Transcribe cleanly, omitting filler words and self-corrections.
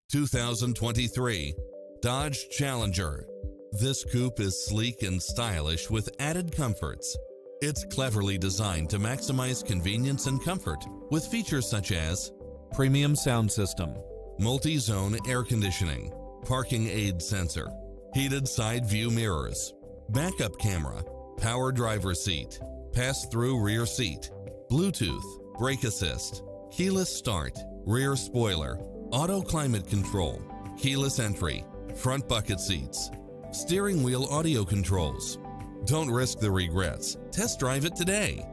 2023 Dodge Challenger. This coupe is sleek and stylish with added comforts. It's cleverly designed to maximize convenience and comfort with features such as premium sound system, multi-zone air conditioning, parking aid sensor, heated side view mirrors, backup camera, power driver seat, pass-through rear seat, Bluetooth, brake assist, keyless start, rear spoiler, auto climate control, keyless entry, front bucket seats, steering wheel audio controls. Don't risk the regrets. Test drive it today.